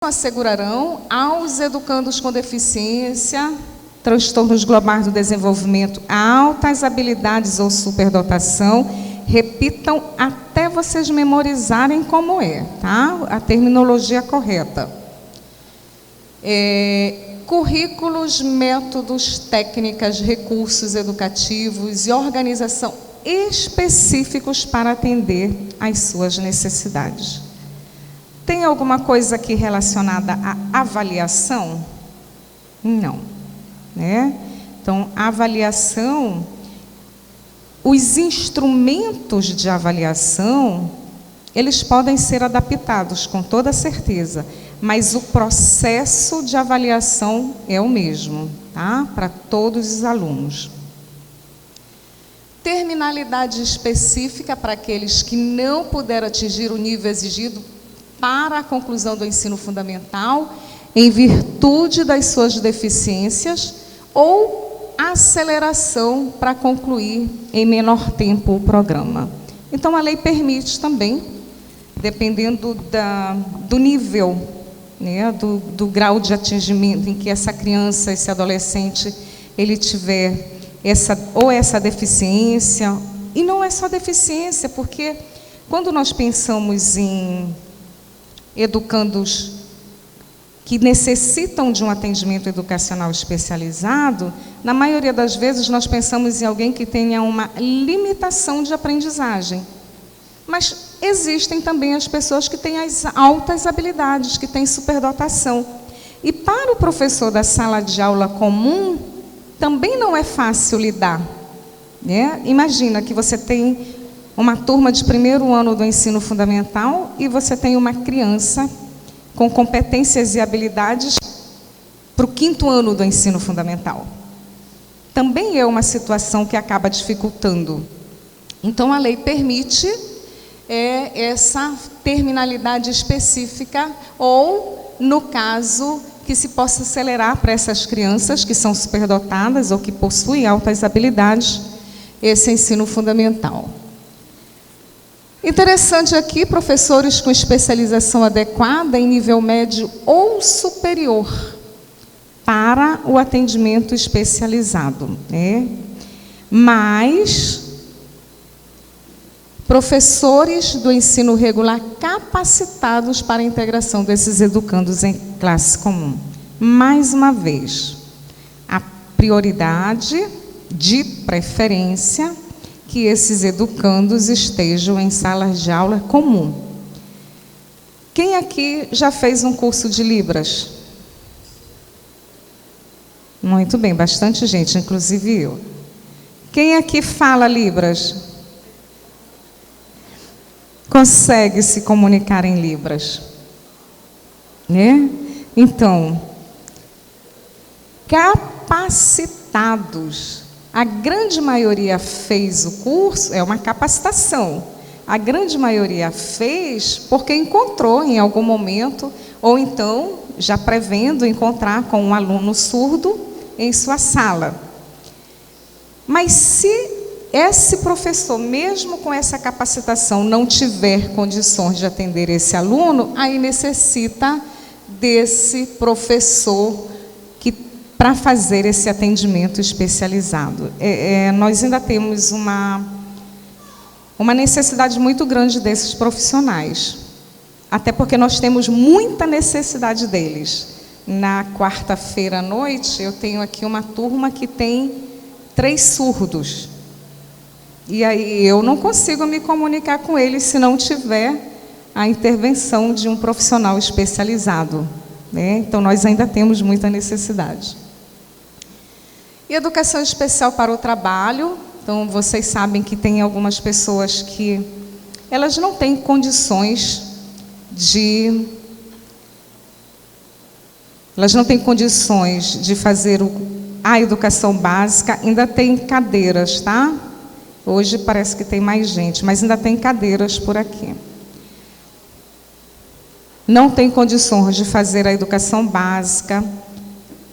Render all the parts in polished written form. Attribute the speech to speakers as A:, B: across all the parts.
A: assegurarão aos educandos com deficiência, transtornos globais do desenvolvimento, altas habilidades ou superdotação. Repitam até vocês memorizarem como é, tá? A terminologia correta. Currículos, métodos, técnicas, recursos educativos e organização específicos para atender às suas necessidades. Tem alguma coisa aqui relacionada à avaliação? Não, né? Então, a avaliação, os instrumentos de avaliação, eles podem ser adaptados, com toda certeza, mas o processo de avaliação é o mesmo, tá? Para todos os alunos. Terminalidade específica para aqueles que não puderam atingir o nível exigido para a conclusão do ensino fundamental, em virtude das suas deficiências, ou aceleração para concluir em menor tempo o programa. Então, a lei permite também, dependendo do nível, né, do grau de atingimento em que essa criança, esse adolescente, ele tiver essa deficiência, e não é só deficiência, porque quando nós pensamos em educandos que necessitam de um atendimento educacional especializado, na maioria das vezes nós pensamos em alguém que tenha uma limitação de aprendizagem. Mas existem também as pessoas que têm as altas habilidades, que têm superdotação. E para o professor da sala de aula comum, também não é fácil lidar, né? Imagina que você tem uma turma de primeiro ano do ensino fundamental e você tem uma criança com competências e habilidades para o 5º ano do ensino fundamental. Também é uma situação que acaba dificultando. Então, a lei permite essa terminalidade específica, ou, no caso, que se possa acelerar para essas crianças que são superdotadas ou que possuem altas habilidades, esse ensino fundamental. Interessante aqui, professores com especialização adequada em nível médio ou superior para o atendimento especializado, né? Mas professores do ensino regular capacitados para a integração desses educandos em classe comum. Mais uma vez, a prioridade de preferência que esses educandos estejam em salas de aula comum. Quem aqui já fez um curso de Libras? Muito bem, bastante gente, inclusive eu. Quem aqui fala Libras? Consegue se comunicar em Libras, né? Então, capacitados. A grande maioria fez o curso, é uma capacitação. A grande maioria fez porque encontrou em algum momento, ou então, já prevendo encontrar com um aluno surdo em sua sala. Mas se esse professor, mesmo com essa capacitação, não tiver condições de atender esse aluno, aí necessita desse professor para fazer esse atendimento especializado. Nós ainda temos uma necessidade muito grande desses profissionais, até porque nós temos muita necessidade deles. Na quarta-feira à noite, eu tenho aqui uma turma que tem 3 surdos. E aí eu não consigo me comunicar com eles se não tiver a intervenção de um profissional especializado, né? Então, nós ainda temos muita necessidade. E educação especial para o trabalho. Então, vocês sabem que tem algumas pessoas que elas não têm condições de fazer a educação básica. Ainda tem cadeiras, tá? Hoje parece que tem mais gente, mas ainda tem cadeiras por aqui. Não tem condições de fazer a educação básica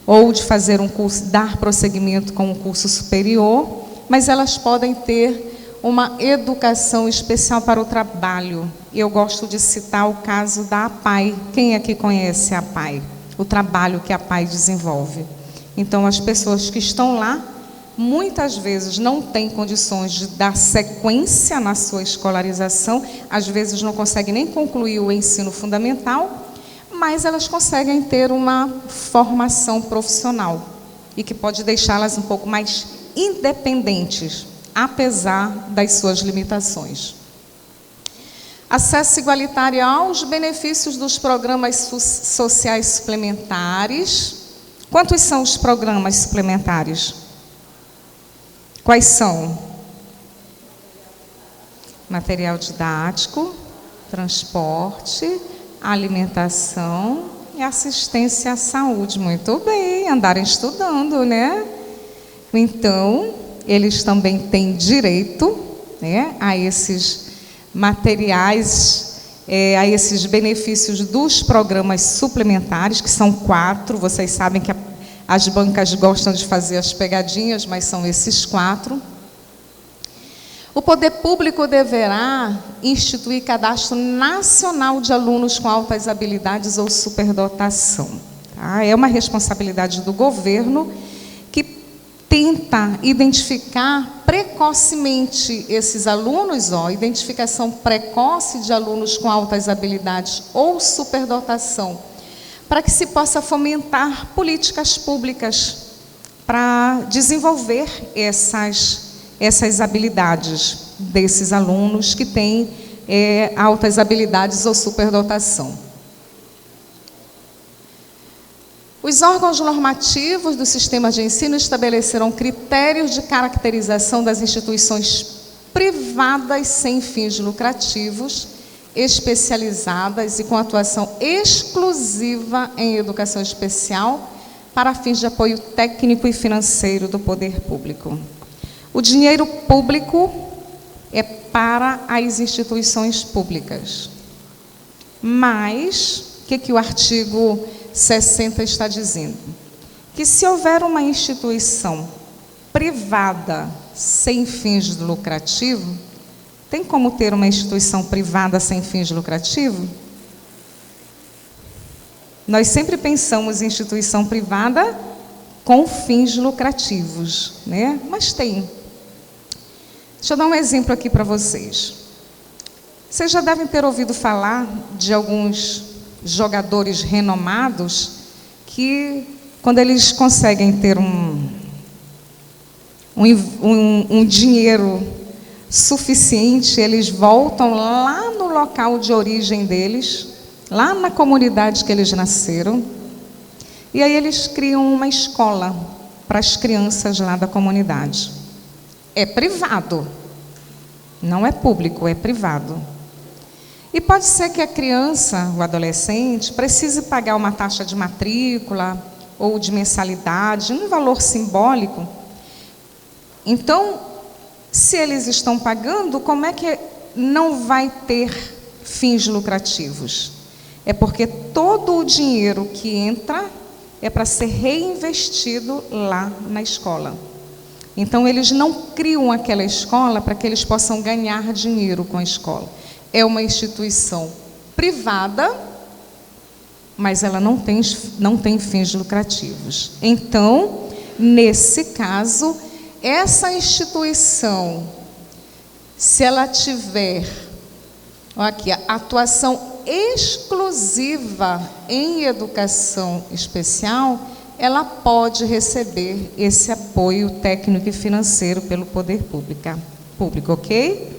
A: ou de fazer um curso, dar prosseguimento com um curso superior, mas elas podem ter uma educação especial para o trabalho. eu gosto de citar o caso da APAE. Quem aqui conhece a APAE? O trabalho que a APAE desenvolve. Então, as pessoas que estão lá, muitas vezes não têm condições de dar sequência na sua escolarização, às vezes não conseguem nem concluir o ensino fundamental, mas elas conseguem ter uma formação profissional e que pode deixá-las um pouco mais independentes, apesar das suas limitações. Acesso igualitário aos benefícios dos programas sociais suplementares. Quantos são os programas suplementares? Quais são? Material didático, transporte, alimentação e assistência à saúde. Muito bem, andarem estudando, né? Então, eles também têm direito, né, a esses materiais, a esses benefícios dos programas suplementares, que são 4. Vocês sabem que as bancas gostam de fazer as pegadinhas, mas são esses 4. O poder público deverá instituir cadastro nacional de alunos com altas habilidades ou superdotação. Tá? É uma responsabilidade do governo que tenta identificar precocemente esses alunos, identificação precoce de alunos com altas habilidades ou superdotação, para que se possa fomentar políticas públicas para desenvolver essas habilidades desses alunos que têm altas habilidades ou superdotação. Os órgãos normativos do sistema de ensino estabelecerão critérios de caracterização das instituições privadas sem fins lucrativos, especializadas e com atuação exclusiva em educação especial para fins de apoio técnico e financeiro do poder público. O dinheiro público é para as instituições públicas. Mas, o que o artigo 60 está dizendo? Que se houver uma instituição privada sem fins lucrativos, tem como ter uma instituição privada sem fins lucrativos? Nós sempre pensamos em instituição privada com fins lucrativos, né? Mas tem. Deixa eu dar um exemplo aqui para vocês. Vocês já devem ter ouvido falar de alguns jogadores renomados que, quando eles conseguem ter um dinheiro suficiente, eles voltam lá no local de origem deles, lá na comunidade que eles nasceram, e aí eles criam uma escola para as crianças lá da comunidade. É privado, não é público, é privado. E pode ser que a criança, o adolescente, precise pagar uma taxa de matrícula ou de mensalidade, um valor simbólico. Então, se eles estão pagando, como é que não vai ter fins lucrativos? É porque todo o dinheiro que entra é para ser reinvestido lá na escola. Então, eles não criam aquela escola para que eles possam ganhar dinheiro com a escola. É uma instituição privada, mas ela não tem fins lucrativos. Então, nesse caso, essa instituição, se ela tiver aqui, a atuação exclusiva em educação especial, ela pode receber esse apoio técnico e financeiro pelo poder público, ok?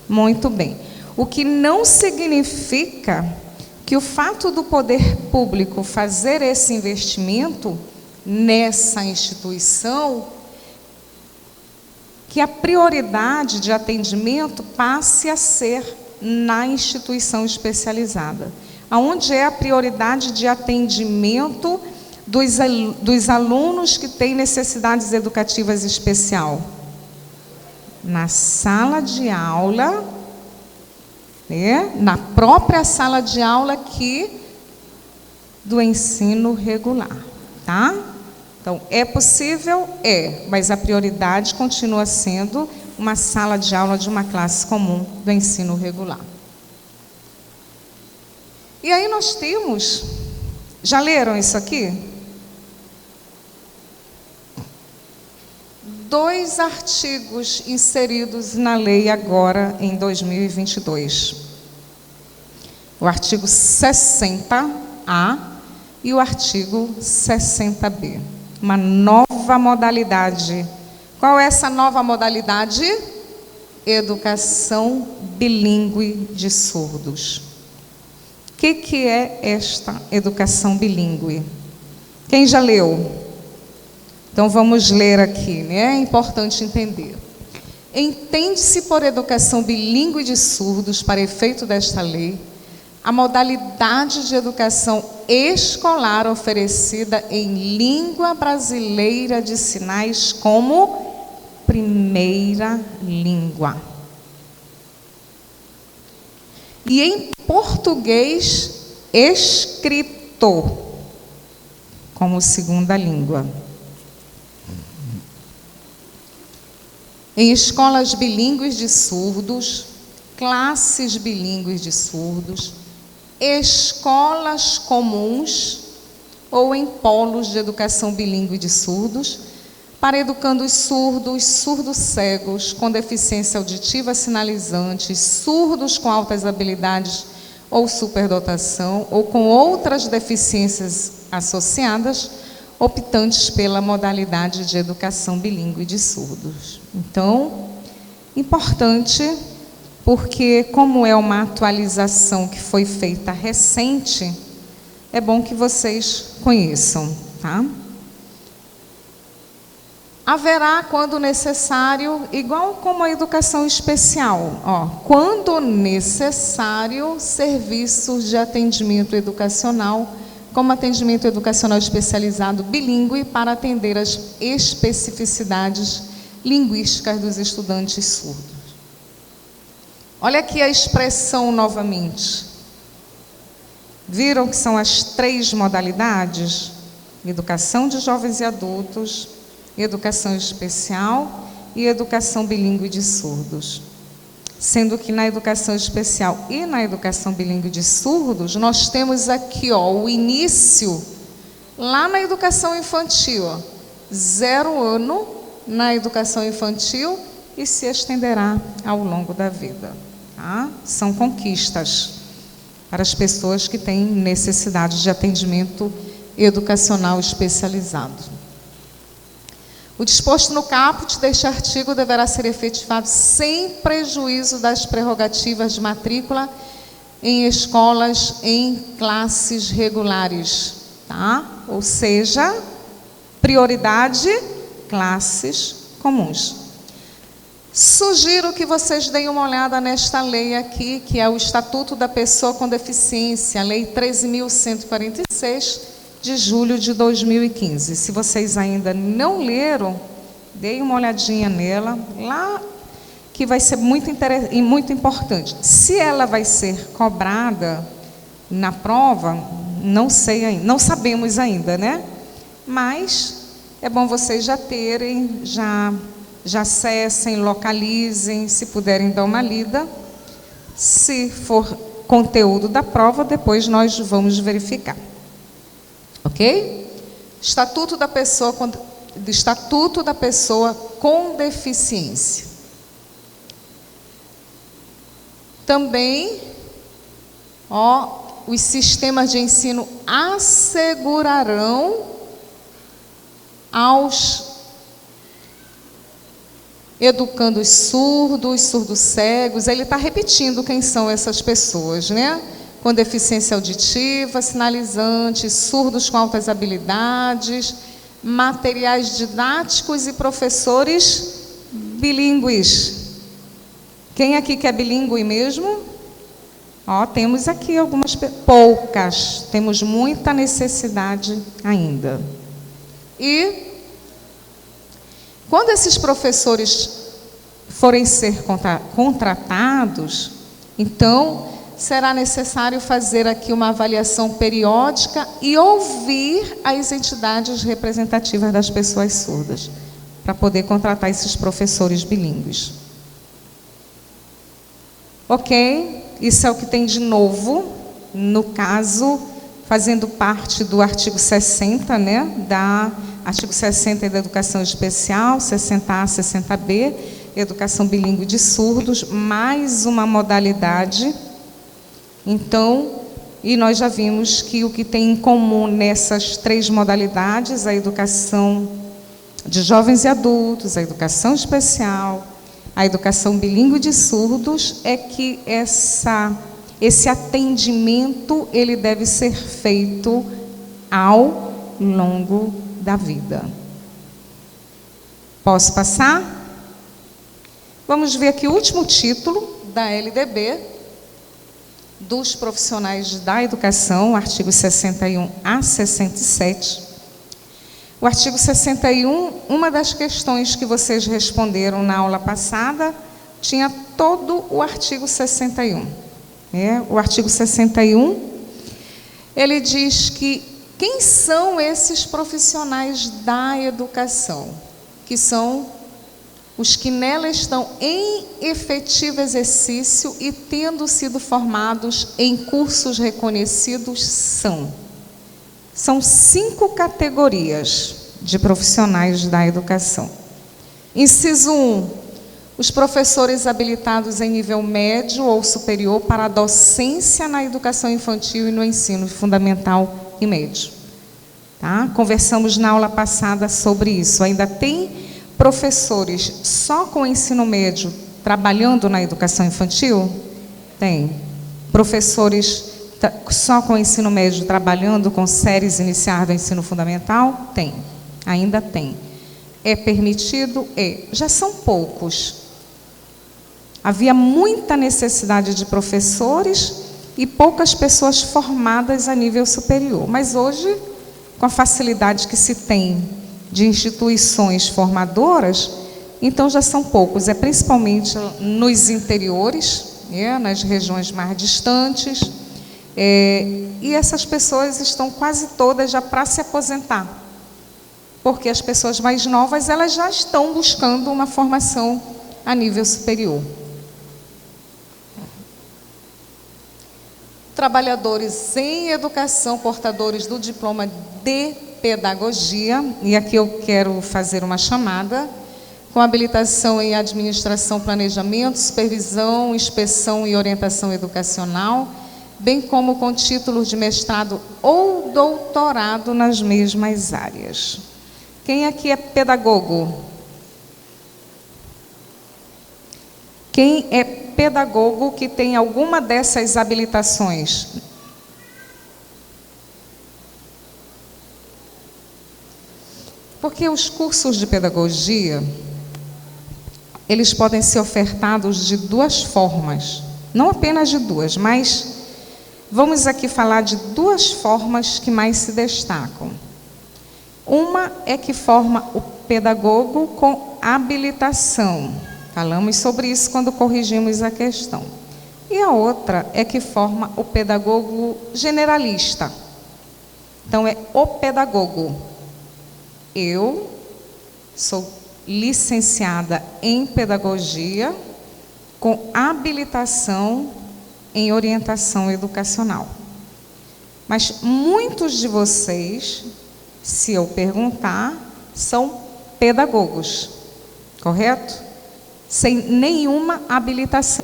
A: Muito bem. O que não significa que o fato do poder público fazer esse investimento nessa instituição, que a prioridade de atendimento passe a ser na instituição especializada. Aonde é a prioridade de atendimento dos alunos que têm necessidades educativas especial? Na sala de aula, né? Na própria sala de aula aqui do ensino regular, tá? Então, é possível? É, mas a prioridade continua sendo uma sala de aula de uma classe comum do ensino regular. E aí nós temos, já leram isso aqui? 2 artigos inseridos na lei agora em 2022. O artigo 60A e o artigo 60B. Uma nova modalidade. Qual é essa nova modalidade? Educação bilíngue de surdos. O que é esta educação bilíngue? Quem já leu? Então vamos ler aqui, né? É importante entender. Entende-se por educação bilíngue de surdos, para efeito desta lei, a modalidade de educação escolar oferecida em língua brasileira de sinais como primeira língua. E em português escrito como segunda língua. Em escolas bilíngues de surdos, classes bilíngues de surdos, escolas comuns ou em polos de educação bilíngue de surdos, para educandos surdos, surdos cegos, com deficiência auditiva sinalizante, surdos com altas habilidades ou superdotação, ou com outras deficiências associadas, optantes pela modalidade de educação bilíngue de surdos. Então, importante, porque como é uma atualização que foi feita recente, é bom que vocês conheçam, tá? Haverá, quando necessário, igual como a educação especial, quando necessário, serviços de atendimento educacional, como atendimento educacional especializado bilíngue, para atender as especificidades linguísticas dos estudantes surdos. Olha aqui a expressão novamente. Viram que são as 3 modalidades? Educação de jovens e adultos, educação especial e educação bilíngue de surdos. Sendo que na educação especial e na educação bilíngue de surdos, nós temos aqui o início, lá na educação infantil, 0 ano na educação infantil e se estenderá ao longo da vida. Tá? São conquistas para as pessoas que têm necessidade de atendimento educacional especializado. O disposto no caput deste artigo deverá ser efetivado sem prejuízo das prerrogativas de matrícula em escolas em classes regulares, tá? Ou seja, prioridade, classes comuns. Sugiro que vocês deem uma olhada nesta lei aqui, que é o Estatuto da Pessoa com Deficiência, Lei 13.146, de julho de 2015. Se vocês ainda não leram, deem uma olhadinha nela, lá, que vai ser muito importante. Se ela vai ser cobrada na prova, não sei ainda, não sabemos ainda, né? Mas é bom vocês já terem, já acessem, localizem, se puderem dar uma lida. Se for conteúdo da prova, depois nós vamos verificar. Ok? Estatuto da Pessoa com Deficiência. Também, os sistemas de ensino assegurarão aos educandos surdos, surdos cegos. Ele está repetindo quem são essas pessoas, né? Com deficiência auditiva, sinalizante, surdos com altas habilidades, materiais didáticos e professores bilíngues. Quem aqui quer bilíngue mesmo? Temos aqui algumas, poucas, temos muita necessidade ainda. E quando esses professores forem ser contratados, então será necessário fazer aqui uma avaliação periódica e ouvir as entidades representativas das pessoas surdas, para poder contratar esses professores bilíngues. Ok? Isso é o que tem de novo no caso, fazendo parte do artigo 60, né, artigo 60 da educação especial, 60A, 60B, educação bilíngue de surdos, mais uma modalidade. Então, e nós já vimos que o que tem em comum nessas 3 modalidades, a educação de jovens e adultos, a educação especial, a educação bilíngue de surdos, é que esse atendimento ele deve ser feito ao longo da vida. Posso passar? Vamos ver aqui o último título da LDB, dos profissionais da educação, artigo 61 a 67. O artigo 61, uma das questões que vocês responderam na aula passada, tinha todo o artigo 61. O artigo 61, ele diz que quem são esses profissionais da educação? Que são os que nela estão em efetivo exercício e tendo sido formados em cursos reconhecidos são 5 categorias de profissionais da educação. Inciso 1, os professores habilitados em nível médio ou superior para a docência na educação infantil e no ensino fundamental e médio. Tá? Conversamos na aula passada sobre isso. Ainda tem professores só com ensino médio trabalhando na educação infantil? Tem. Professores só com ensino médio trabalhando com séries iniciais do ensino fundamental? Tem. Ainda tem. É permitido? É. Já são poucos. Havia muita necessidade de professores e poucas pessoas formadas a nível superior. Mas hoje, com a facilidade que se tem de instituições formadoras, então já são poucos. É principalmente nos interiores, nas regiões mais distantes, e essas pessoas estão quase todas já para se aposentar, porque as pessoas mais novas elas já estão buscando uma formação a nível superior. Trabalhadores em educação, portadores do diploma de pedagogia, e aqui eu quero fazer uma chamada, com habilitação em administração, planejamento, supervisão, inspeção e orientação educacional, bem como com títulos de mestrado ou doutorado nas mesmas áreas. Quem aqui é pedagogo? Quem é pedagogo que tem alguma dessas habilitações? Porque os cursos de pedagogia, eles podem ser ofertados de 2 formas. Não apenas de 2, mas vamos aqui falar de 2 formas que mais se destacam. Uma é que forma o pedagogo com habilitação. Falamos sobre isso quando corrigimos a questão. E a outra é que forma o pedagogo generalista. Então, é o pedagogo. Eu sou licenciada em pedagogia com habilitação em orientação educacional. Mas muitos de vocês, se eu perguntar, são pedagogos, correto? Sem nenhuma habilitação.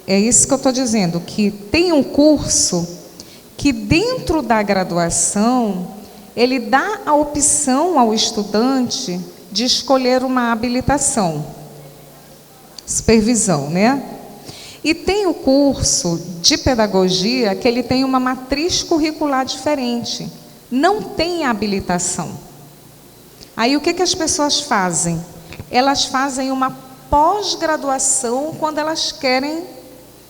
A: É isso que eu estou dizendo, que tem um curso que dentro da graduação ele dá a opção ao estudante de escolher uma habilitação, supervisão, né? E tem o curso de pedagogia que ele tem uma matriz curricular diferente, não tem habilitação. Aí o que as pessoas fazem? Elas fazem uma pós-graduação quando elas querem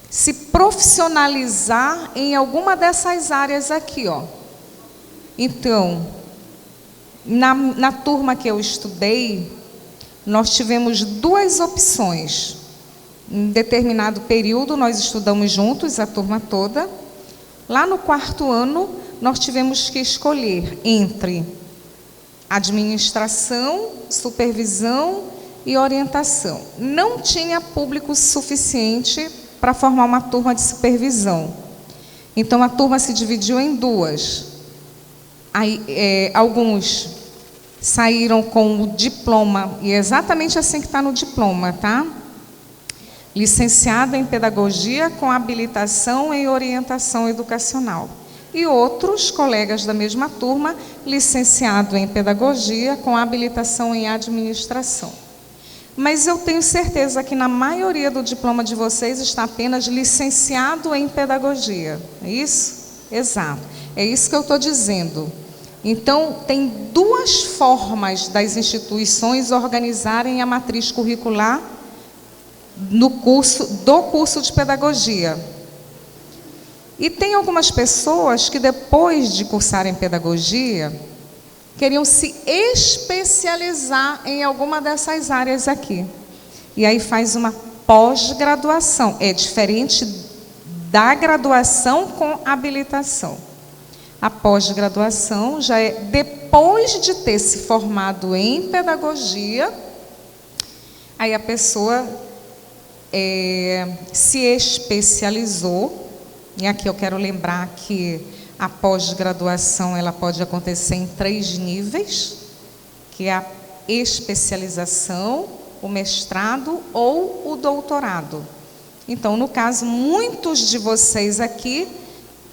A: se profissionalizar em alguma dessas áreas aqui, ó. Então, na turma que eu estudei, nós tivemos 2 opções. Em determinado período, nós estudamos juntos, a turma toda. Lá no 4º ano, nós tivemos que escolher entre administração, supervisão e orientação. Não tinha público suficiente para formar uma turma de supervisão. Então, a turma se dividiu em duas. Aí, alguns saíram com o diploma, e é exatamente assim que está no diploma, tá? Licenciado em Pedagogia com habilitação em Orientação Educacional. E outros colegas da mesma turma, licenciado em Pedagogia com habilitação em Administração. Mas eu tenho certeza que na maioria do diploma de vocês está apenas licenciado em Pedagogia. É isso? Exato. É isso que eu estou dizendo. Então, tem duas formas das instituições organizarem a matriz curricular do curso de Pedagogia. E tem algumas pessoas que, depois de cursarem Pedagogia, queriam se especializar em alguma dessas áreas aqui. E aí faz uma pós-graduação. É diferente da graduação com habilitação. A pós-graduação já é depois de ter se formado em Pedagogia, aí a pessoa se especializou. E aqui eu quero lembrar que a pós-graduação ela pode acontecer em 3 níveis, que é a especialização, o mestrado ou o doutorado. Então, no caso, muitos de vocês aqui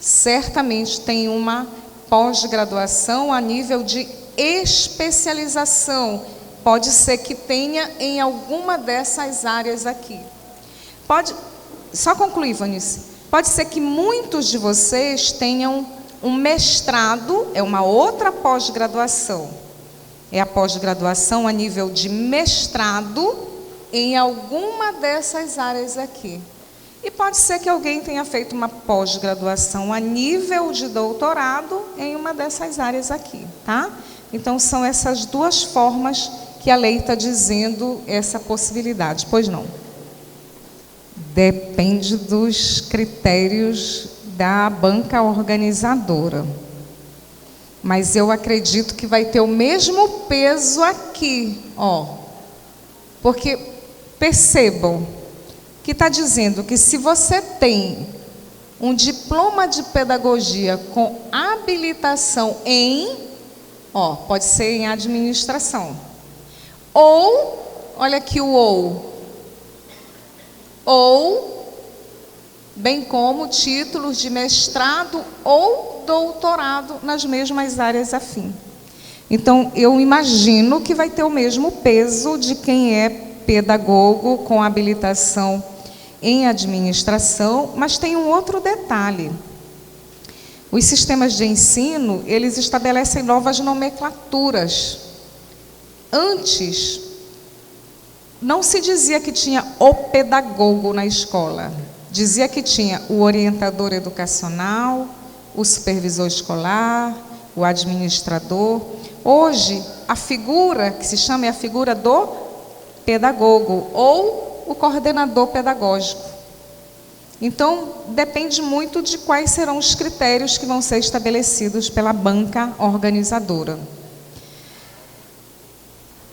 A: certamente têm uma pós-graduação a nível de especialização. Pode ser que tenha em alguma dessas áreas aqui. Só concluir, Vanice. Pode ser que muitos de vocês tenham um mestrado, é uma outra pós-graduação. É a pós-graduação a nível de mestrado em alguma dessas áreas aqui. E pode ser que alguém tenha feito uma pós-graduação a nível de doutorado em uma dessas áreas aqui, tá? Então, são essas duas formas que a lei está dizendo essa possibilidade. Pois não? Depende dos critérios da banca organizadora. Mas eu acredito que vai ter o mesmo peso aqui, ó. Porque, percebam, que está dizendo que se você tem um diploma de pedagogia com habilitação em, pode ser em administração. Ou, olha aqui o ou, bem como títulos de mestrado ou doutorado nas mesmas áreas afim. Então, eu imagino que vai ter o mesmo peso de quem é pedagogo com habilitação em administração, mas tem um outro detalhe. Os sistemas de ensino, eles estabelecem novas nomenclaturas. Antes, não se dizia que tinha o pedagogo na escola. Dizia que tinha o orientador educacional, o supervisor escolar, o administrador. Hoje, a figura que se chama é a figura do pedagogo ou o coordenador pedagógico. Então, depende muito de quais serão os critérios que vão ser estabelecidos pela banca organizadora.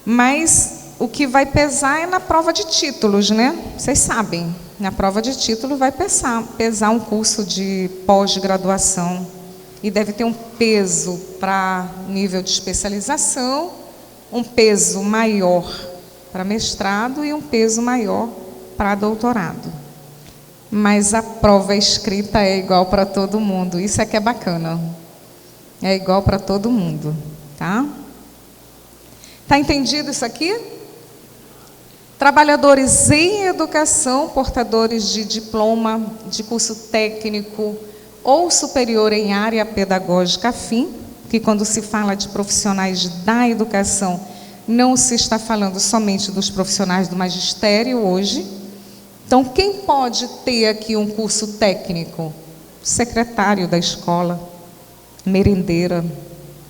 A: Mas o que vai pesar é na prova de títulos, né? Vocês sabem, na prova de título vai pesar um curso de pós-graduação. E deve ter um peso para nível de especialização, um peso maior para mestrado e um peso maior para doutorado. Mas a prova escrita é igual para todo mundo. Isso é que é bacana. É igual para todo mundo, tá? Tá entendido isso aqui? Trabalhadores em educação, portadores de diploma de curso técnico ou superior em área pedagógica afim, que quando se fala de profissionais da educação, não se está falando somente dos profissionais do magistério hoje. Então, quem pode ter aqui um curso técnico? Secretário da escola, merendeira.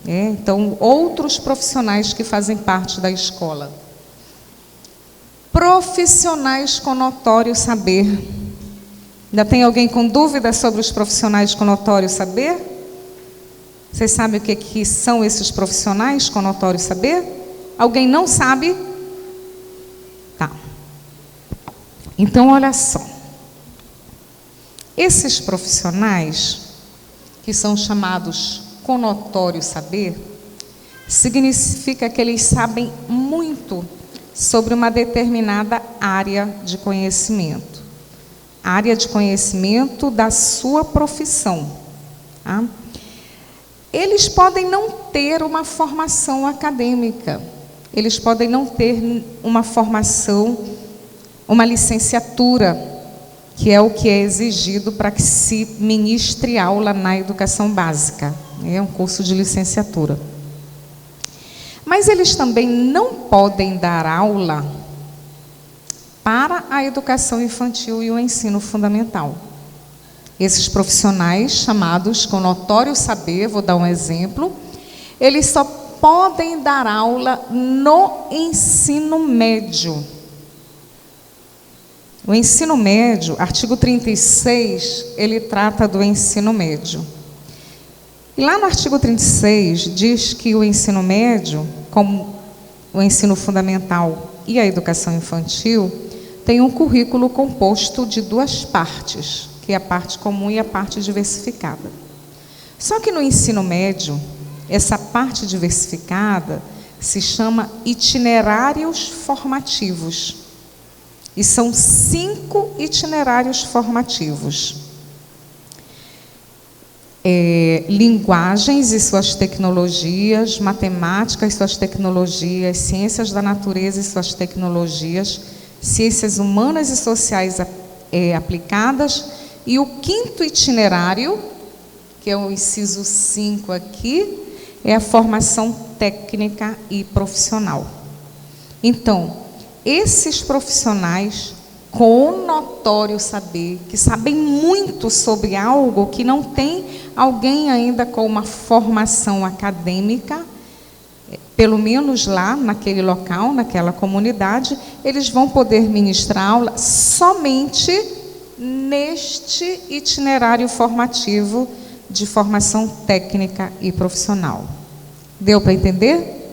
A: Então, outros profissionais que fazem parte da escola. Profissionais com notório saber. Ainda tem alguém com dúvida sobre os profissionais com notório saber? Vocês sabem o que são esses profissionais com notório saber? Alguém não sabe? Tá. Então, olha só. Esses profissionais, que são chamados com notório saber, significa que eles sabem muito sobre uma determinada área de conhecimento. Área de conhecimento da sua profissão. Tá? Eles podem não ter uma formação acadêmica, eles podem não ter uma formação, uma licenciatura, que é o que é exigido para que se ministre aula na educação básica. É um curso de licenciatura. Mas eles também não podem dar aula para a educação infantil e o ensino fundamental. Esses profissionais, chamados com notório saber, vou dar um exemplo, eles só podem dar aula no ensino médio. O ensino médio, artigo 36, ele trata do ensino médio. E lá no artigo 36, diz que o ensino médio, como o ensino fundamental e a educação infantil, tem um currículo composto de duas partes, que é a parte comum e a parte diversificada. Só que no ensino médio, essa parte diversificada se chama itinerários formativos. E são 5 itinerários formativos. Linguagens e suas tecnologias, matemática e suas tecnologias, ciências da natureza e suas tecnologias, ciências humanas e sociais aplicadas, e o 5º itinerário, que é o inciso 5 aqui, é a formação técnica e profissional. Então, esses profissionais com notório saber, que sabem muito sobre algo que não tem alguém ainda com uma formação acadêmica, pelo menos lá naquele local, naquela comunidade, eles vão poder ministrar aula somente neste itinerário formativo de formação técnica e profissional. Deu para entender?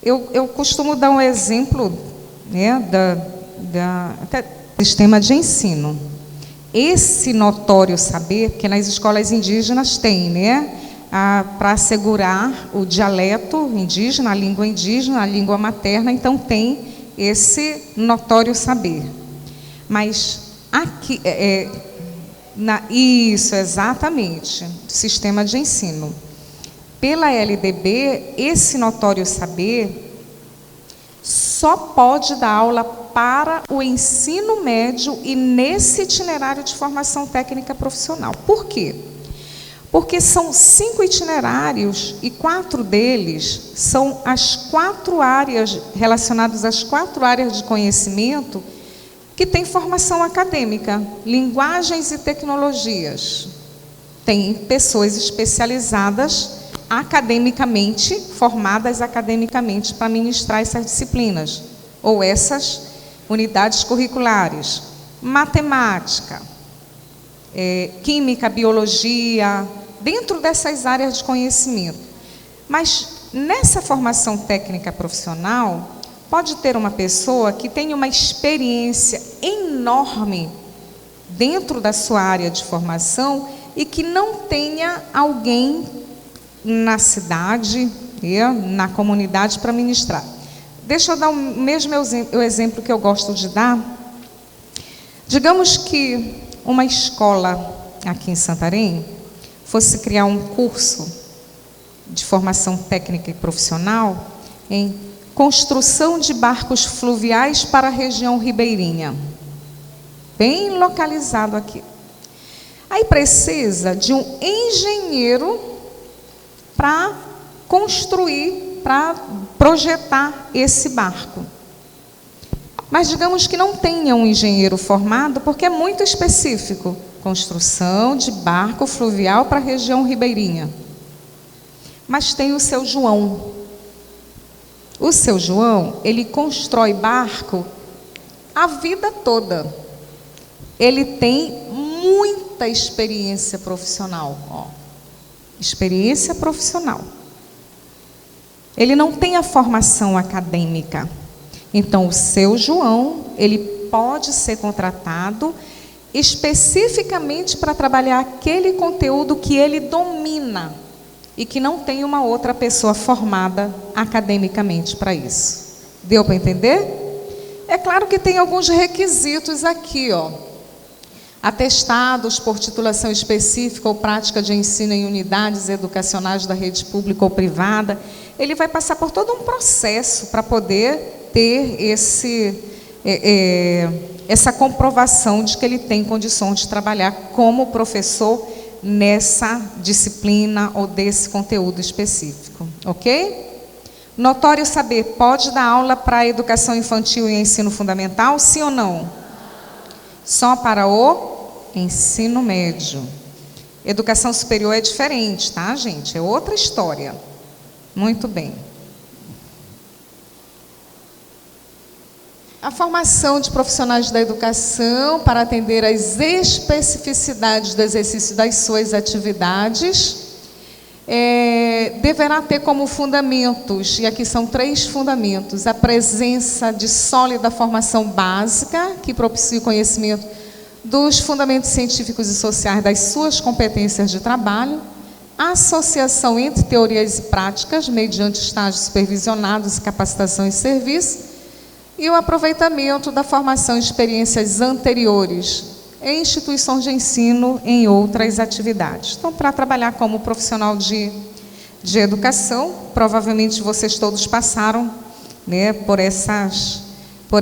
A: Eu costumo dar um exemplo, né, até do sistema de ensino. Esse notório saber, que nas escolas indígenas tem, né, para assegurar o dialeto indígena, a língua materna, então tem esse notório saber. Mas aqui, isso, exatamente, sistema de ensino. Pela LDB, esse notório saber só pode dar aula para o ensino médio e nesse itinerário de formação técnica profissional. Por quê? Porque são 5 itinerários e 4 deles são as 4 áreas, relacionadas às 4 áreas de conhecimento que têm formação acadêmica, linguagens e tecnologias. Tem pessoas especializadas academicamente, formadas academicamente para ministrar essas disciplinas, ou essas unidades curriculares. Matemática, química, biologia, dentro dessas áreas de conhecimento. Mas nessa formação técnica profissional, pode ter uma pessoa que tenha uma experiência enorme dentro da sua área de formação e que não tenha alguém na cidade, na comunidade para ministrar. Deixa eu dar o exemplo que eu gosto de dar. Digamos que uma escola aqui em Santarém fosse criar um curso de formação técnica e profissional em construção de barcos fluviais para a região ribeirinha. Bem localizado aqui. Aí precisa de um engenheiro para construir, para projetar esse barco. Mas digamos que não tenha um engenheiro formado, porque é muito específico. Construção de barco fluvial para a região ribeirinha. Mas tem o seu João. O seu João, ele constrói barco a vida toda. Ele tem muita experiência profissional. Experiência profissional. Ele não tem a formação acadêmica. Então, o seu João, ele pode ser contratado especificamente para trabalhar aquele conteúdo que ele domina e que não tem uma outra pessoa formada academicamente para isso. Deu para entender? É claro que tem alguns requisitos aqui, ó. Atestados por titulação específica ou prática de ensino em unidades educacionais da rede pública ou privada. Ele vai passar por todo um processo para poder ter essa comprovação de que ele tem condições de trabalhar como professor nessa disciplina ou desse conteúdo específico, ok? Notório saber, pode dar aula para a educação infantil e ensino fundamental, sim ou não? Só para o ensino médio. Educação superior é diferente, tá, gente? É outra história. Muito bem. A formação de profissionais da educação para atender às especificidades do exercício das suas atividades deverá ter como fundamentos, e aqui são 3 fundamentos: a presença de sólida formação básica, que propicie o conhecimento dos fundamentos científicos e sociais das suas competências de trabalho, a associação entre teorias e práticas, mediante estágios supervisionados, capacitação e serviço, e o aproveitamento da formação e experiências anteriores em instituições de ensino em outras atividades. Então, para trabalhar como profissional de educação, provavelmente vocês todos passaram, né, por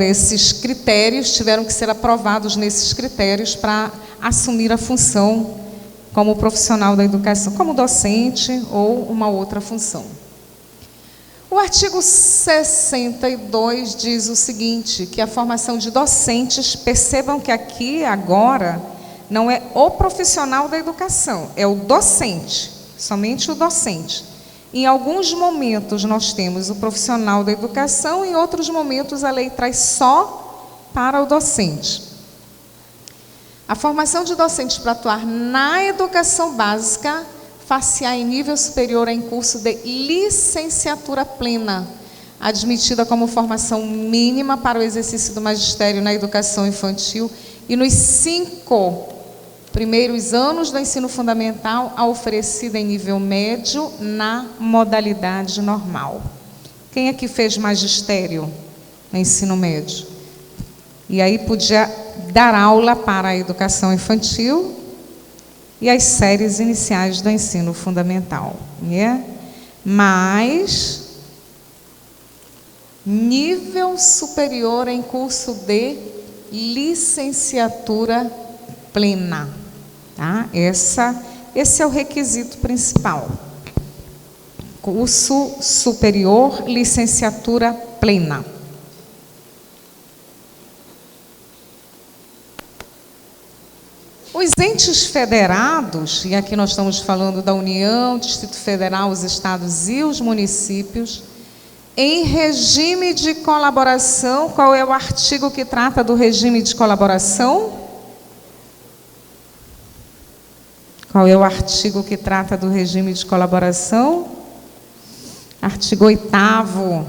A: esses critérios, tiveram que ser aprovados nesses critérios para assumir a função como profissional da educação, como docente ou uma outra função. O artigo 62 diz o seguinte, que a formação de docentes, percebam que aqui agora não é o profissional da educação, é o docente, somente o docente. Em alguns momentos nós temos o profissional da educação, em outros momentos a lei traz só para o docente. A formação de docentes para atuar na educação básica far-se-á em nível superior em curso de licenciatura plena, admitida como formação mínima para o exercício do magistério na educação infantil e nos 5 primeiros anos do ensino fundamental, a oferecida em nível médio na modalidade normal. Quem aqui fez magistério no ensino médio? E aí podia dar aula para a educação infantil e as séries iniciais do ensino fundamental, né? Mas nível superior em curso de licenciatura plena, tá? Esse é o requisito principal. Curso superior, licenciatura plena. Os entes federados, e aqui nós estamos falando da União, Distrito Federal, os estados e os municípios, em regime de colaboração, qual é o artigo que trata do regime de colaboração? Qual é o artigo que trata do regime de colaboração? Artigo 8º.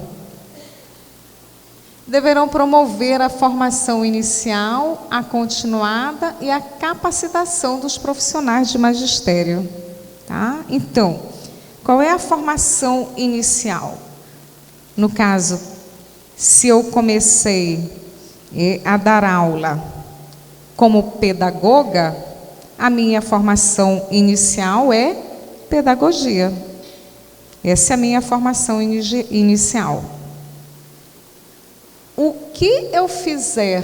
A: Deverão promover a formação inicial, a continuada e a capacitação dos profissionais de magistério. Tá? Então, qual é a formação inicial? No caso, se eu comecei a dar aula como pedagoga, a minha formação inicial é pedagogia. Essa é a minha formação inicial. O que eu fizer,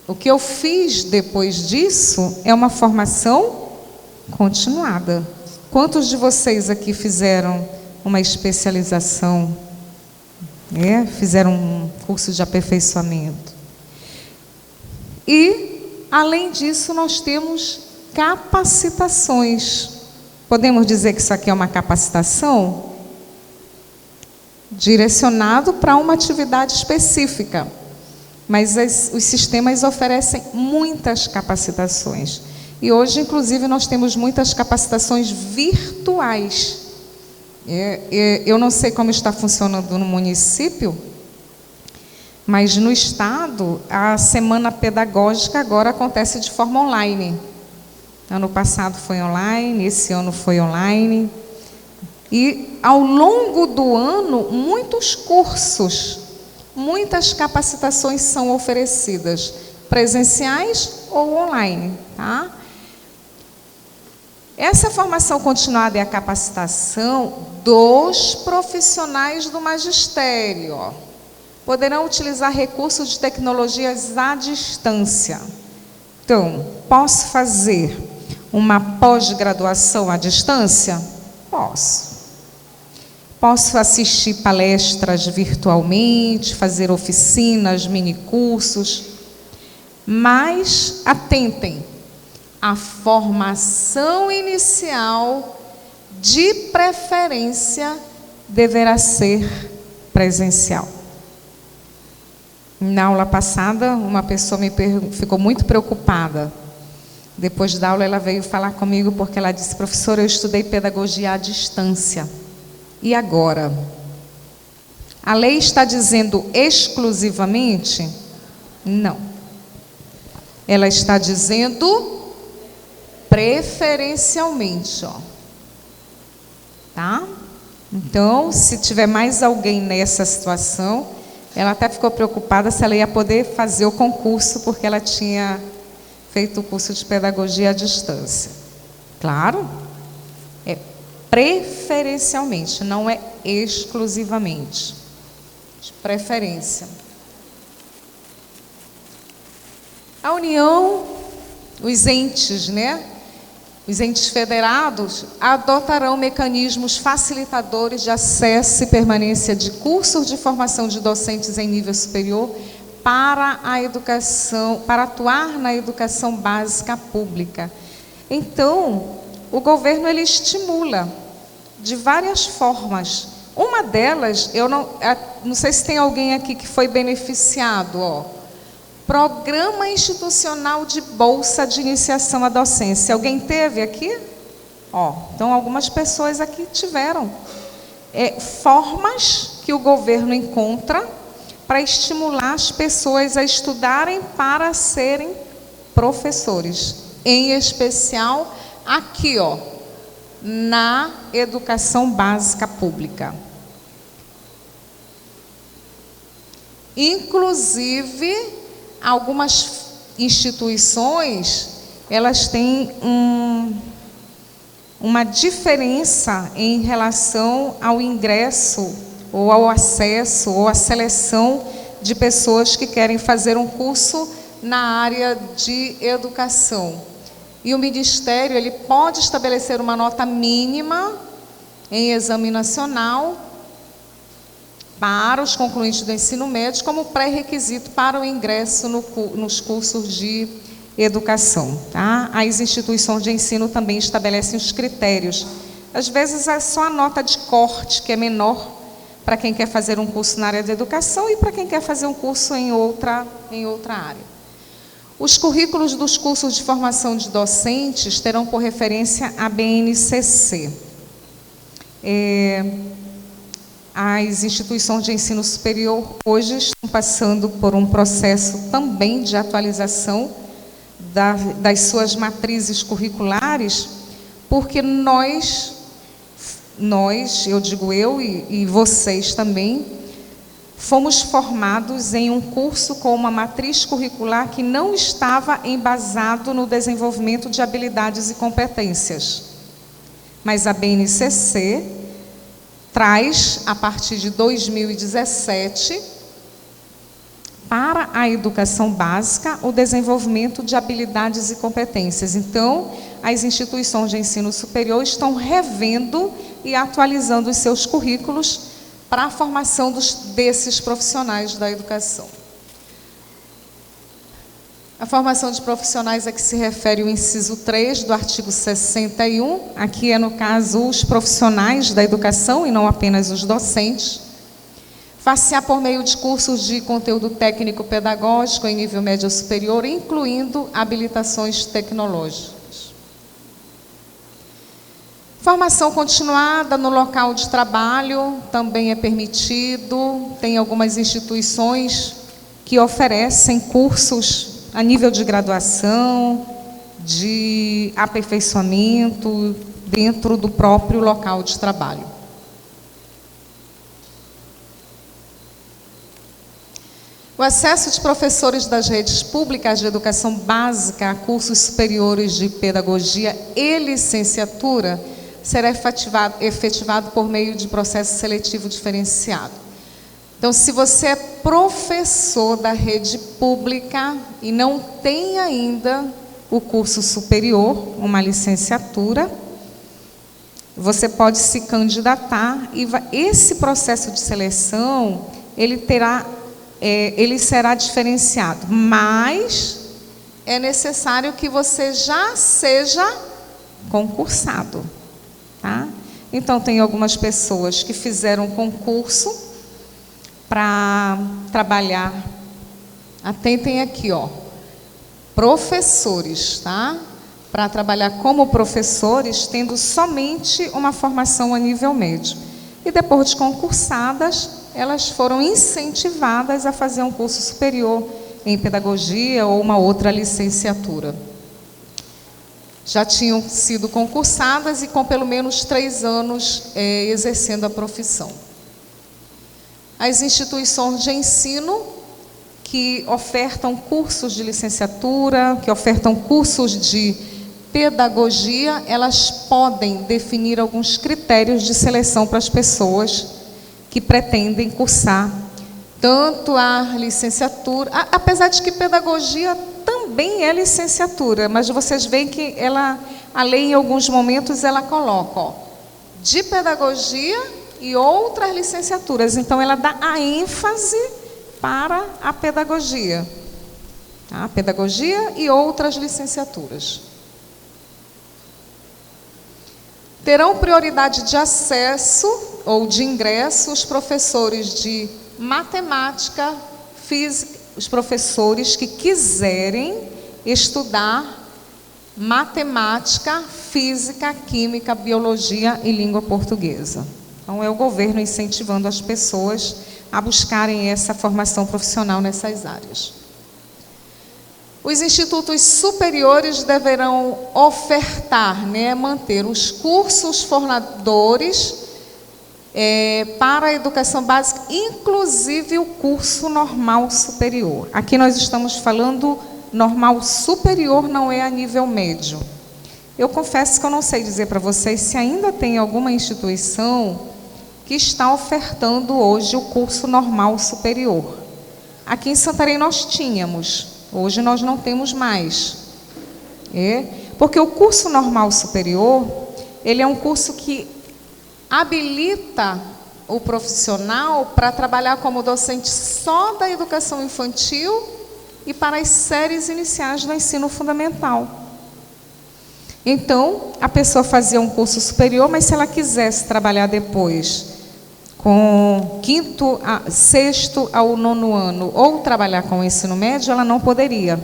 A: o que eu fiz depois disso é uma formação continuada. Quantos de vocês aqui fizeram uma especialização, fizeram um curso de aperfeiçoamento? E, além disso, nós temos capacitações. Podemos dizer que isso aqui é uma capacitação? Direcionado para uma atividade específica, mas os sistemas oferecem muitas capacitações, e hoje inclusive nós temos muitas capacitações virtuais. Eu não sei como está funcionando no município, Mas no Estado, a semana pedagógica agora acontece de forma online. Ano passado foi online, esse ano foi online. E ao longo do ano, muitos cursos, muitas capacitações são oferecidas, presenciais ou online, tá? Essa formação continuada é a capacitação dos profissionais do magistério. Poderão utilizar recursos de tecnologias à distância. Então, posso fazer uma pós-graduação à distância? Posso. Posso assistir palestras virtualmente, fazer oficinas, minicursos, mas atentem, a formação inicial, de preferência, deverá ser presencial. Na aula passada, uma pessoa ficou muito preocupada. Depois da aula, ela veio falar comigo porque ela disse: professora, eu estudei pedagogia à distância. E agora? A lei está dizendo exclusivamente? Não. Ela está dizendo preferencialmente, ó. Tá? Então, se tiver mais alguém nessa situação, ela até ficou preocupada se ela ia poder fazer o concurso, porque ela tinha feito o curso de pedagogia à distância. Claro, é preferencialmente, não é exclusivamente. De preferência. A União, os entes, né? Os entes federados adotarão mecanismos facilitadores de acesso e permanência de cursos de formação de docentes em nível superior para a educação, para atuar na educação básica pública. Então, o governo ele estimula de várias formas. Uma delas, eu não sei se tem alguém aqui que foi beneficiado, ó. Programa institucional de bolsa de iniciação à docência. Alguém teve aqui? Ó, então, algumas pessoas aqui tiveram. Formas que o governo encontra para estimular as pessoas a estudarem para serem professores. Em especial, aqui, ó, na educação básica pública. Inclusive, algumas instituições, elas têm uma diferença em relação ao ingresso, ou ao acesso, ou à seleção de pessoas que querem fazer um curso na área de educação. E o Ministério, ele pode estabelecer uma nota mínima em exame nacional para os concluintes do ensino médio como pré-requisito para o ingresso nos cursos de educação. Tá? As instituições de ensino também estabelecem os critérios. Às vezes é só a nota de corte, que é menor para quem quer fazer um curso na área de educação e para quem quer fazer um curso em outra área. Os currículos dos cursos de formação de docentes terão por referência a BNCC. As instituições de ensino superior hoje estão passando por um processo também de atualização das suas matrizes curriculares, porque nós, eu digo eu e vocês também, fomos formados em um curso com uma matriz curricular que não estava embasado no desenvolvimento de habilidades e competências. Mas a BNCC traz, a partir de 2017, para a educação básica, o desenvolvimento de habilidades e competências. Então, as instituições de ensino superior estão revendo e atualizando os seus currículos para a formação desses profissionais da educação. A formação de profissionais a que se refere o inciso 3 do artigo 61, aqui é, no caso, os profissionais da educação e não apenas os docentes, far-se-á por meio de cursos de conteúdo técnico-pedagógico em nível médio superior, incluindo habilitações tecnológicas. Formação continuada no local de trabalho também é permitido. Tem algumas instituições que oferecem cursos a nível de graduação, de aperfeiçoamento dentro do próprio local de trabalho. O acesso de professores das redes públicas de educação básica a cursos superiores de pedagogia e licenciatura será efetivado por meio de processo seletivo diferenciado. Então, se você é professor da rede pública e não tem ainda o curso superior, uma licenciatura, você pode se candidatar e esse processo de seleção, ele será diferenciado, mas é necessário que você já seja concursado, tá? Então, tem algumas pessoas que fizeram concurso para trabalhar, atentem aqui, ó, professores, tá? Para trabalhar como professores, tendo somente uma formação a nível médio. E depois de concursadas, elas foram incentivadas a fazer um curso superior em pedagogia ou uma outra licenciatura. Já tinham sido concursadas e com pelo menos 3 anos exercendo a profissão. As instituições de ensino que ofertam cursos de licenciatura, que ofertam cursos de pedagogia, elas podem definir alguns critérios de seleção para as pessoas que pretendem cursar tanto a licenciatura, apesar de que pedagogia também é licenciatura, mas vocês veem que a lei em alguns momentos ela coloca, ó, de pedagogia e outras licenciaturas, então ela dá a ênfase para a pedagogia, tá? Pedagogia e outras licenciaturas. Terão prioridade de acesso ou de ingresso os professores de matemática, física, os professores que quiserem estudar matemática, física, química, biologia e língua portuguesa. Então, é o governo incentivando as pessoas a buscarem essa formação profissional nessas áreas. Os institutos superiores deverão ofertar, manter os cursos formadores para a educação básica, inclusive o curso normal superior. Aqui nós estamos falando normal superior, não é a nível médio. Eu confesso que eu não sei dizer para vocês se ainda tem alguma instituição que está ofertando hoje o curso normal superior. Aqui em Santarém nós tínhamos, hoje nós não temos mais. Porque o curso normal superior, ele é um curso que habilita o profissional para trabalhar como docente só da educação infantil e para as séries iniciais do ensino fundamental. Então, a pessoa fazia um curso superior, mas se ela quisesse trabalhar depois com sexto ao 9º ano, ou trabalhar com o ensino médio, ela não poderia.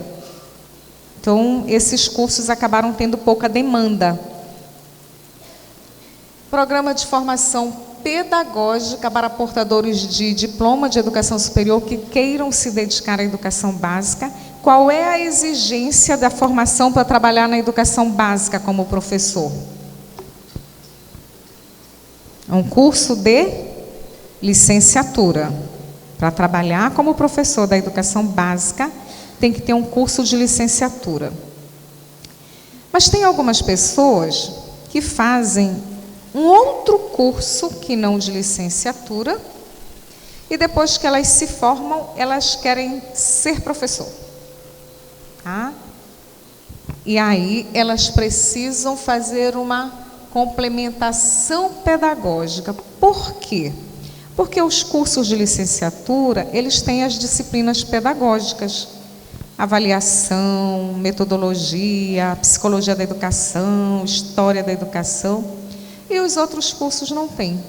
A: Então, esses cursos acabaram tendo pouca demanda. Programa de formação pedagógica para portadores de diploma de educação superior que queiram se dedicar à educação básica. Qual é a exigência da formação para trabalhar na educação básica como professor? Um curso de licenciatura. Para trabalhar como professor da educação básica, tem que ter um curso de licenciatura. Mas tem algumas pessoas que fazem um outro curso que não de licenciatura e depois que elas se formam, elas querem ser professor. Tá? E aí elas precisam fazer uma complementação pedagógica. Por quê? Porque os cursos de licenciatura, eles têm as disciplinas pedagógicas. Avaliação, metodologia, psicologia da educação, história da educação. E os outros cursos não têm.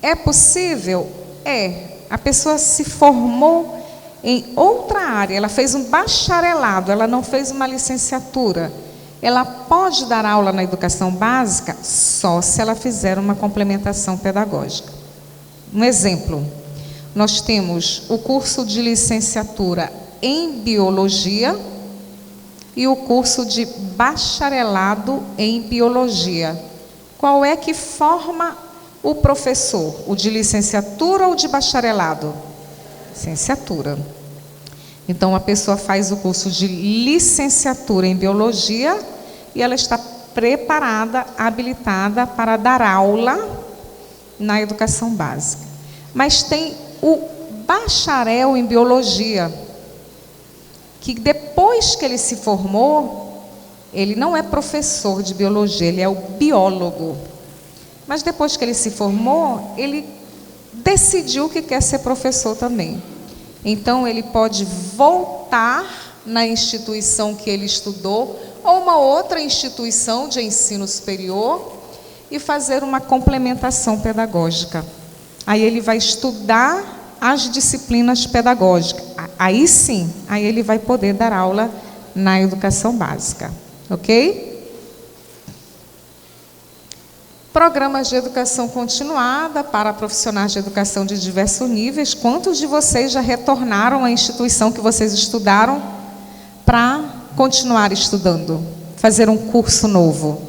A: É possível? É. A pessoa se formou em outra área, ela fez um bacharelado, ela não fez uma licenciatura. Ela pode dar aula na educação básica só se ela fizer uma complementação pedagógica. Um exemplo, nós temos o curso de licenciatura em Biologia e o curso de bacharelado em Biologia. Qual é que forma o professor? O de licenciatura ou de bacharelado? Licenciatura. Então, a pessoa faz o curso de licenciatura em Biologia e ela está preparada, habilitada para dar aula na educação básica. Mas tem o bacharel em Biologia, que depois que ele se formou, ele não é professor de Biologia, ele é o biólogo. Mas depois que ele se formou, ele decidiu que quer ser professor também. Então, ele pode voltar na instituição que ele estudou, ou uma outra instituição de ensino superior, e fazer uma complementação pedagógica. Aí ele vai estudar as disciplinas pedagógicas. Aí sim, aí ele vai poder dar aula na educação básica. Ok? Programas de educação continuada para profissionais de educação de diversos níveis. Quantos de vocês já retornaram à instituição que vocês estudaram para continuar estudando? Fazer um curso novo?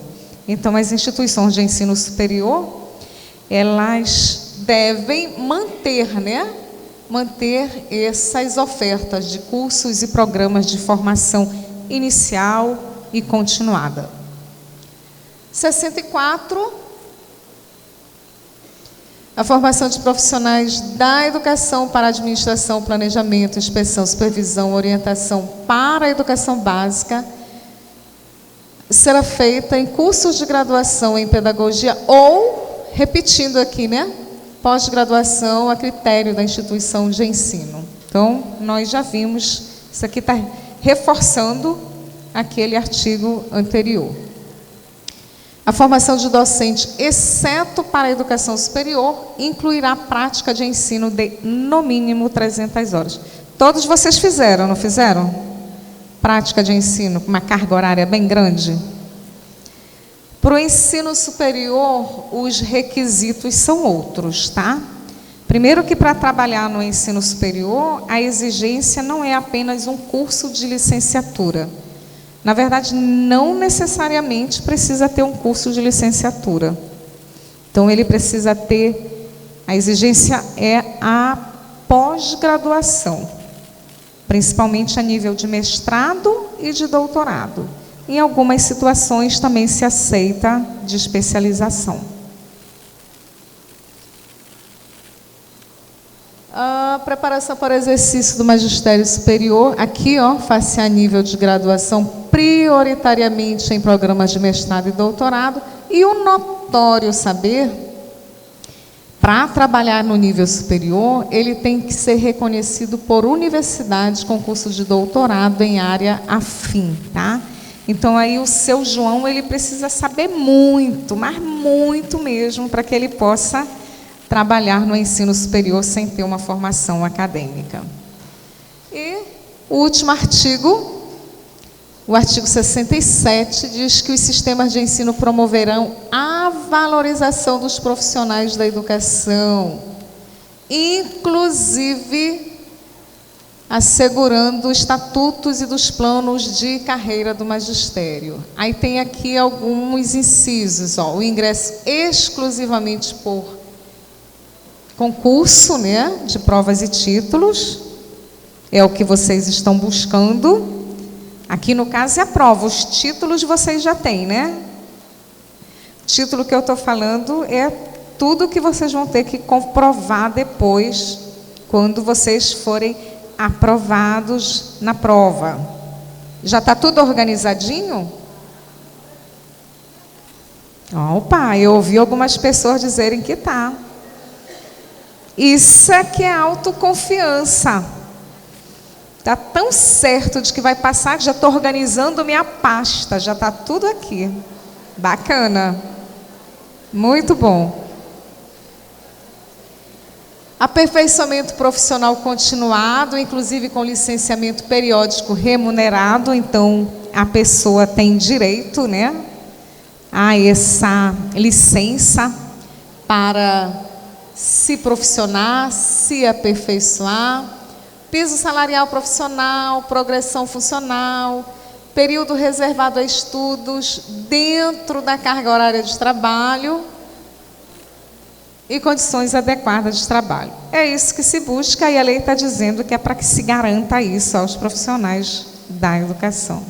A: Então, as instituições de ensino superior, elas devem manter, né? Manter essas ofertas de cursos e programas de formação inicial e continuada. 64. A formação de profissionais da educação para administração, planejamento, inspeção, supervisão, orientação para a educação básica será feita em cursos de graduação em pedagogia ou, repetindo aqui, né, pós-graduação a critério da instituição de ensino. Então, nós já vimos, isso aqui está reforçando aquele artigo anterior. A formação de docente, exceto para a educação superior, incluirá prática de ensino de, no mínimo, 300 horas. Todos vocês fizeram, não fizeram? Prática de ensino, com uma carga horária bem grande. Para o ensino superior, os requisitos são outros, tá? Primeiro que para trabalhar no ensino superior, a exigência não é apenas um curso de licenciatura. Na verdade, não necessariamente precisa ter um curso de licenciatura. Então, ele precisa ter, a exigência é a pós-graduação, principalmente a nível de mestrado e de doutorado. Em algumas situações também se aceita de especialização. A preparação para o exercício do magistério superior, aqui, ó, face a nível de graduação, prioritariamente em programas de mestrado e doutorado, e o notório saber, para trabalhar no nível superior, ele tem que ser reconhecido por universidades com curso de doutorado em área afim, tá? Então, aí o seu João, ele precisa saber muito, mas muito mesmo, para que ele possa trabalhar no ensino superior sem ter uma formação acadêmica. E o último artigo, o artigo 67, diz que os sistemas de ensino promoverão a valorização dos profissionais da educação, inclusive assegurando estatutos e dos planos de carreira do magistério. Aí tem aqui alguns incisos, ó, o ingresso exclusivamente por concurso, né, de provas e títulos, é o que vocês estão buscando. Aqui no caso é a prova, os títulos vocês já têm, né? O título que eu estou falando é tudo que vocês vão ter que comprovar depois, quando vocês forem aprovados na prova. Já está tudo organizadinho? Opa, eu ouvi algumas pessoas dizerem que está. Isso é que é autoconfiança. Está tão certo de que vai passar que já estou organizando minha pasta, já está tudo aqui. Bacana. Muito bom. Aperfeiçoamento profissional continuado, inclusive com licenciamento periódico remunerado. Então, a pessoa tem direito, né, a essa licença para se profissionar, se aperfeiçoar, piso salarial profissional, progressão funcional, período reservado a estudos dentro da carga horária de trabalho e condições adequadas de trabalho. É isso que se busca e a lei está dizendo que é para que se garanta isso aos profissionais da educação.